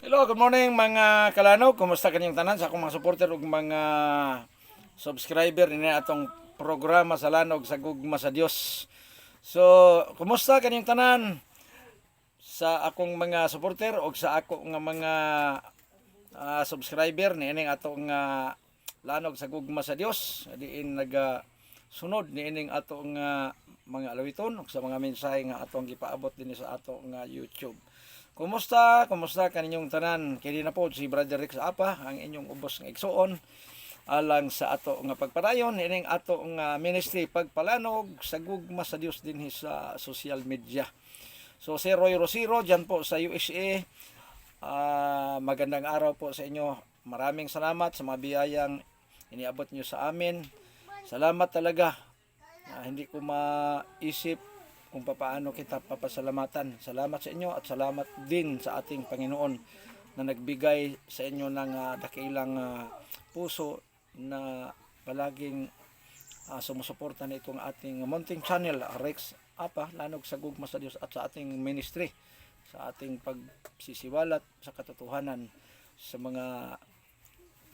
Hello, good morning mga kalanog. Kumusta kanyang tanan sa akong mga supporter ug mga subscriber ni atong programa sa Lanog sa Gugma sa Dios. So, kumusta kanyang tanan sa akong mga supporter ug sa ako nga mga subscriber niining atong Lanog sa Gugma sa Dios. Diin sunod niining atong mga alawiton ug sa mga mensahe nga atong gipaabot dinhi sa ato nga YouTube. Kumusta? Kumusta kaninyong tanan? Kini na po si Brother Rex Apa, ang inyong ubos ng igsuon alang sa ato nga pagpadayon ining ato nga ministry pagpalanog sa gugma sa Dios dinhi sa social media. So si Roy Rosiro diyan po sa USA. Magandang araw po sa inyo. Maraming salamat sa mga biyayang iniabot niyo sa amin. Salamat talaga. Hindi ko maisip kung paano kita papasalamatan. Salamat sa inyo at salamat din sa ating Panginoon na nagbigay sa inyo ng dakilang puso na palaging sumusuporta na itong ating munting channel, Rex Apa, Lanog sa Gugma sa Diyos, at sa ating ministry, sa ating pagsisiwalat sa katotohanan sa mga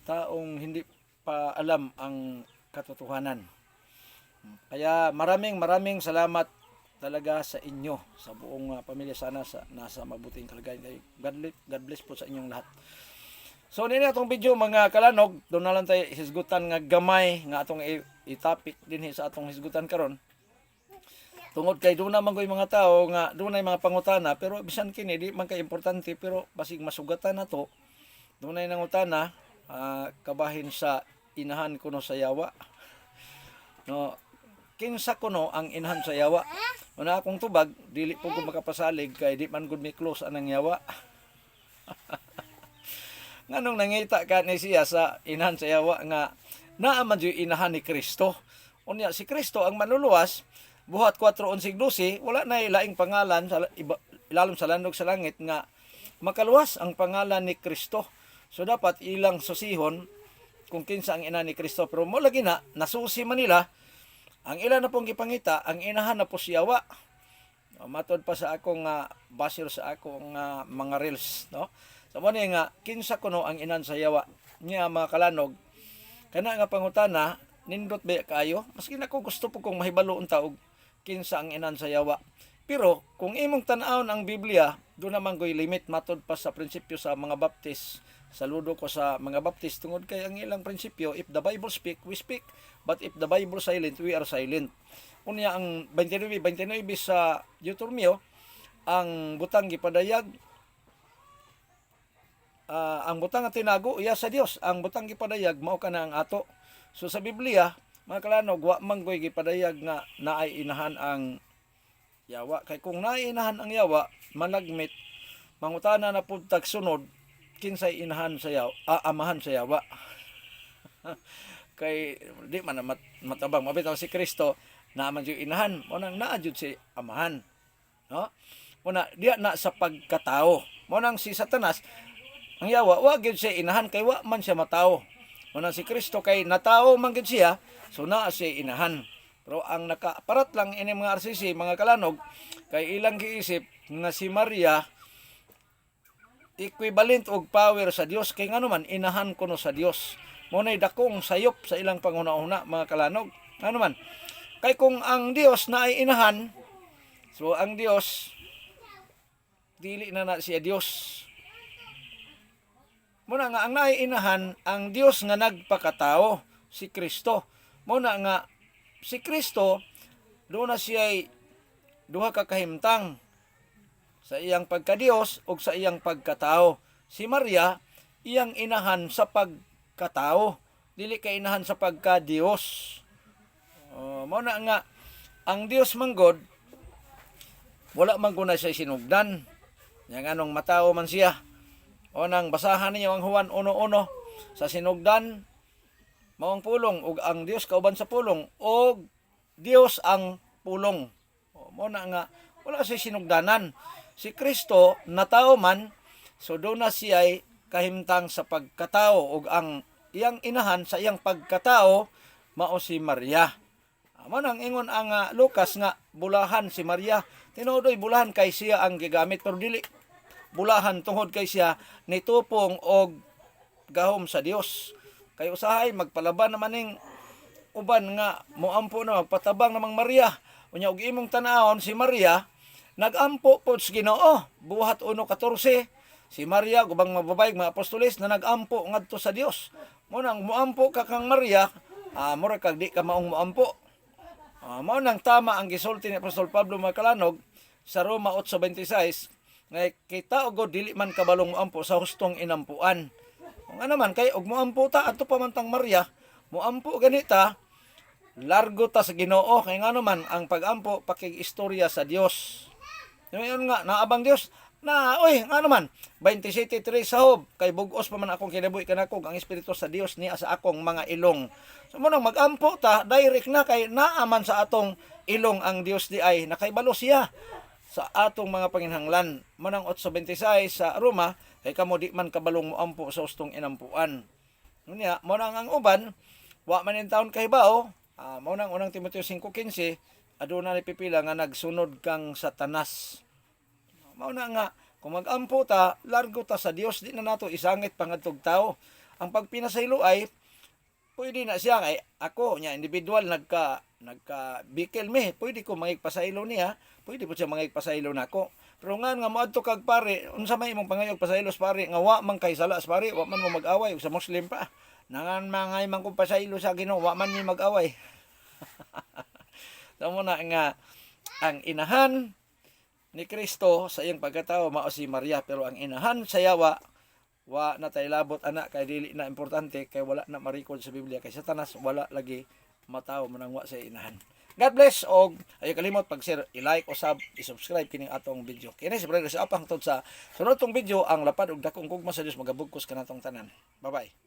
taong hindi pa alam ang katotohanan. Kaya maraming salamat talaga sa inyo, sa buong pamilya. Sana nasa mabuting kalagayan. God bless po sa inyong lahat. So nini atong video mga kalanog, doon na lang tayo hisgutan nga gamay nga atong i-topic din sa atong hisgutan karon. Tungod kay doon naman ko'y mga tao nga doon ay mga pangutana, pero bisan kini di man kay importante, pero basig masugatan na to. Doon ay nangutana, kabahin sa inahan kuno sa yawa. No, kinsa kuno ang inahan sa yawa. Una akong tubag, dili po ko makapasalig kay di man gud mi close anang yawa. Nganong nangita ka ni siya sa inahan sa yawa nga naa man jud inahan ni Kristo. Unya si Kristo ang manluluwas, buhat 4:11, wala na laing pangalan sa ilalom sa landog sa langit nga makaluwas ang pangalan ni Kristo. So dapat ilang susihon kung kinsa ang ina ni Kristo, pero mo lagi na nasusi man nila. Ang ilan na pong gipangita, ang inahan na po siyawa. Matod pa sa akong basir sa akong mga reels, no? So mo nga kinsa kuno ang inan sa yawa niya mga kalanog. Kana nga pangutana, nindot ba kayo? Maski na ko gusto po kong mahibalo unta og kinsa ang inan sa yawa. Pero kung imong tan-awon ang Biblia, do naman ko'y limit matod pa sa prinsipyo sa mga baptist. Saludo ko sa mga baptist tungod kay ang ilang prinsipyo, if the Bible speak, we speak. But if the Bible silent, we are silent. Unya ang 29 sa Deuteronomio, ang butang gipadayag, ang butang nga tinago, iya sa Dios. Ang butang gipadayag, mao ka na ang ato. So sa Biblia, mga kalanog, wa man ko'y gipadayag nga naay inahan ang yawa. Kay kung naay inahan ang yawa, managmit, mangutana na pud tagsunod, kinsay inahan sa yawa, amahan sa yawa. Kay di man matabang mabitaw si Kristo na man jud inahan, mo nang naa jud si amahan, no? Una diya na sa pagkatao. Mo nang si Satanas ang yawa wa gyud siya inahan kay wa man siya matao. Mo nang si Kristo kay natao man gyud siya, so naa siya inahan. Pero ang nakaparat lang ini mga RCC, mga kalanog, kay ilang giisip nga si Maria equivalent og power sa Dios, kay ngano man inahan kuno sa Dios. Munay dakong sayop sa ilang panguna-una mga kalanog. Ano man? Kay kung ang Dios na ay inahan, so ang Dios dili na siya Dios. Muna nga ang naay inahan, ang Dios nga nagpakatao, si Kristo. Muna nga si Kristo do na siya ay duha ka kahimtang sa iyang pagka-Dios ug sa iyang pagkatao. Si Maria iyang inahan sa pagkatao, dili kay inahan sa pagka-Dios. Mao na nga ang Dios manggod wala man guna siya sinugdan. Yang anong matao man siya. O nang basahan ninyo ang Juan 1:1, sa sinugdan mao ang pulong ug ang Dios kauban sa pulong ug Dios ang pulong. Mao na nga wala siya sinugdanan. Si Kristo natao man, so do na siya ay kahimtang sa pagkatao ug ang iyang inahan sa iyang pagkatao mao si Maria. Mao nang ingon ang Lucas nga bulahan si Maria. Tinuoy bulahan kay siya ang gigamit, pero dili bulahan tungod kay siya nitupong og gahom sa Dios. Kay usahay magpalaban naman ning uban nga moampo na magpatabang namang Maria. Unya og imong tan-awon si Maria nagampo pod sa Ginoo. Buhat 1:14 si Maria gubang mababayg mga apostoles na nagampo ngadto sa Dios. Mo nang moampo ka kang Maria, mura kag di ka maong moampo. Mao nang tama ang gisulti ni Apostol Pablo Magkalanog sa Roma 8:26 nga kita og dili man kabalong moampo sa hustong inampuan. Kung ano man kay og moampo ta adto pa man tang Maria, moampo ganita largo ta sa Ginoo kay ngano man ang pagampo pakig-istorya sa Dios. Ngayon nga naabang Dios na ngano man 27:3 sahob kay bug-os pa man akong kinabuhi kanako ang espiritu sa Dios niya sa akong mga ilong. So mo nang magampo ta direct na kay naaman sa atong ilong ang Dios di ay nakaibalo siya sa atong mga panginhanglan. Mo nang 8:26 sa Roma kay kamo di man kabalong moampo sa hustong inampuan. Unya mo nang ang uban wa man in taon kahibaw. Mao nang unang Timoteo 5:15 aduna ni pipila nga nagsunod kang Satanas. Mao na nga kung magampo ta largo ta sa Dios di na nato isangit pangadtog tao. Ang pagpinasaylo ay pwede na siya kay ako nya individual nagka bikil mi pwede ko mangigpasaylo niya pwede po siya mangigpasaylo nako. Pero nga moadto kag pare unsa may imong pangayog pasaylos pare nga wa man kay sala pare wa man mo mag-away sa Muslim pa. Nangan mangay man kung pasaylo sa Ginoo wa man mi mag-away. Tamo na nga ang inahan ni Kristo sa iyang pagkatao mao si Maria pero ang inahan sa yawa wa na tay labot anak kay dili na importante kay wala na marikod sa Biblia kay Satanas wala lagi mataw manangwa sa inahan. God bless og ayo kalimot pag-share, i-like o i-subscribe kining atong video. Kini si Brother sa apang tod sa sunod tong video ang lapad og dakong gugma sa Dios magabugkos kanatong tanan. Bye-bye.